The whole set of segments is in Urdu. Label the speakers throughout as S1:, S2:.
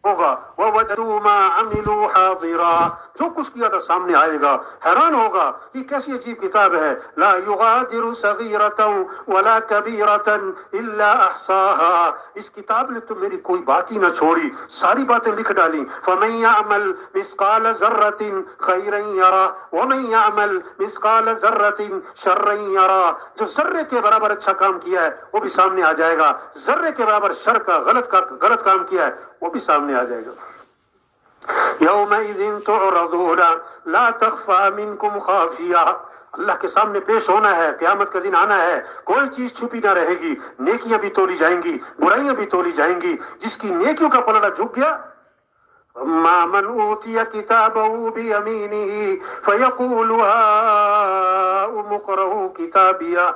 S1: ہوگا وَوَجَدُوا مَا عَمِلُوا حَاضِرًا، جو کچھ کیا تھا سامنے آئے گا، حیران ہوگا یہ کیسی عجیب کتاب ہے. لا يغادر صغيرة ولا كبيرة إلا أحصاها، اس کتاب نے تو میری کوئی بات ہی نہ چھوڑی، ساری باتیں لکھ ڈالی. فَمَن يَعْمَلْ مِثْقَالَ ذَرَّةٍ خَيْرًا يَرَهُ وَمَن يَعْمَلْ مِثْقَالَ ذَرَّةٍ شَرًّا يَرَهُ، جو ذرے کے برابر اچھا کام کیا ہے وہ بھی سامنے آ جائے گا، ذرے کے برابر شر کا غلط کام کیا ہے وہ بھی سامنے آ جائے گا. یومئذ تعرضون لا تخفى منکم خافیہ، اللہ کے سامنے پیش ہونا ہے، قیامت کا دن آنا ہے، کوئی چیز چھپی نہ رہے گی، نیکیاں بھی تولی جائیں گی، برائیاں بھی تولی جائیں گی. جس کی نیکیوں کا پلڑا جھک گیا، اما من اوتی کتابه بیمینہ فیقول ہاؤم اقرءوا کتابیہ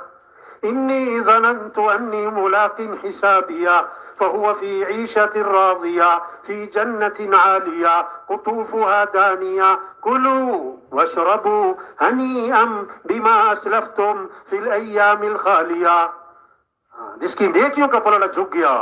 S1: انی ظننت انی ملاق حسابیہ فهو في عيشة راضية في جنة عالية قطوفها دانية كلوا واشربوا هنيئا بما أسلفتم في الأيام الخالية. جس کی نیکیوں کا پلڑا جھک گیا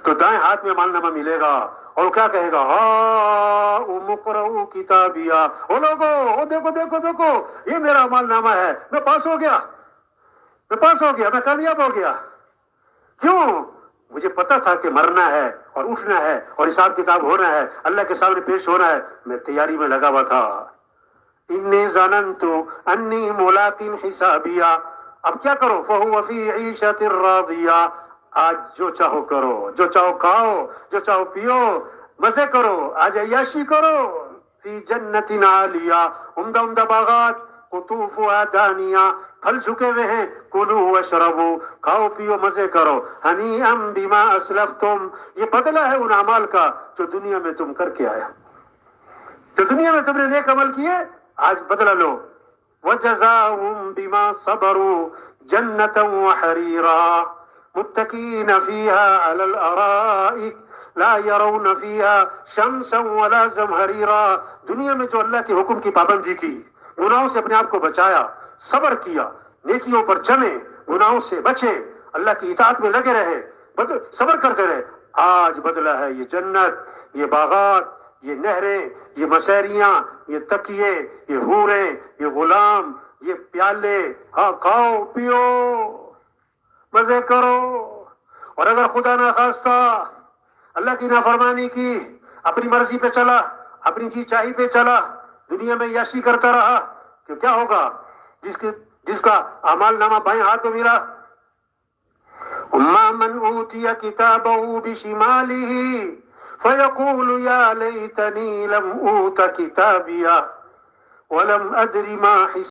S1: تو دائیں ہاتھ میں مال نامہ ملے گا اور کیا کہے گا، ہاؤم اقرءوا کتابیہ، او لوگو او دیکھو دیکھو دیکھو یہ میرا مال نامہ ہے، میں پاس ہو گیا، میں کامیاب ہو گیا. کیوں؟ مجھے پتا تھا کہ مرنا ہے اور اٹھنا ہے اور حساب کتاب ہونا ہے، اللہ کے سامنے پیش ہونا ہے، میں تیاری میں لگا ہوا تھا. انی ظننت انی ملاق حسابیہ، اب کیا کرو، فہو فی عیشۃ راضیہ، آج جو چاہو کرو، جو چاہو کھاؤ، جو چاہو پیو، مزے کرو، آج عیاشی کرو. فی جنت عالیہ، عمدہ عمدہ باغات، قطوفها دانیہ، پھل جھکے ہوئے ہیں، کلوا واشربوا، کھاؤ پیو مزے کرو، ہنیئا بما اسلفتم، یہ بدلہ ہے ان اعمال کا جو دنیا میں تم کر کے آیا، جو دنیا میں تم نے نیک عمل کیے آج بدلہ لو. وجزاؤہم بما صبروا جنۃ وحریرا متکئین فیہا علی الارائک لا يرون فيها شمسا ولا زمہریرا. دنیا میں جو اللہ کے حکم کی پابندی کی، گناہوں سے اپنے آپ کو بچایا، صبر کیا، نیکیوں پر جمے، گناہوں سے بچے، اللہ کی اطاعت میں لگے رہے، صبر کرتے رہے، آج بدلہ ہے یہ جنت، یہ باغات، یہ نہریں، یہ مسیریاں، یہ تکیے، یہ حوریں، یہ غلام، یہ پیالے، ہاں کھاؤ پیو مزے کرو. اور اگر خدا نہ خواستہ اللہ کی نافرمانی کی، اپنی مرضی پہ چلا، اپنی جی چاہی پہ چلا، دنیا میں یاشی کرتا رہا، کہ کیا ہوگا؟ جس کا اعمال نامہ بائیں ہاتھ میں ملا، اما من اوتی کتابہ بشمالہ فیقول یا لیتنی لم اوت کتابیہ ولم ادر ما